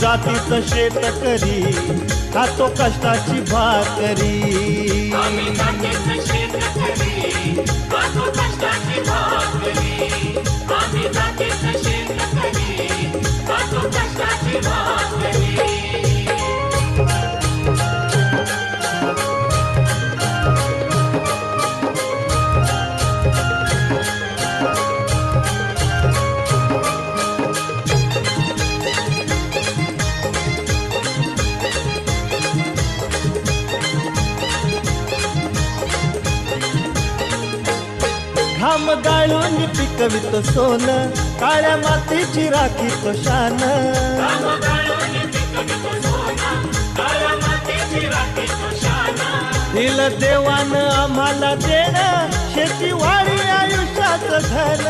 जातीचं शेतकरी खातो कष्टाची भाकरी आम्ही जातीचं शेतकरी खातो कष्टाची भाकरी आम्ही जातीचं शेतकरी खातो कष्टाची भाकरी घाम गाळून पिकवितो सोन काळ्या मातीची राखीतो शान काम गाळून पिकवितो सोना काळ्या मातीची राखीतो शान दिलं देवानं आम्हाला देणं शेती वाढी आयुष्याचं धन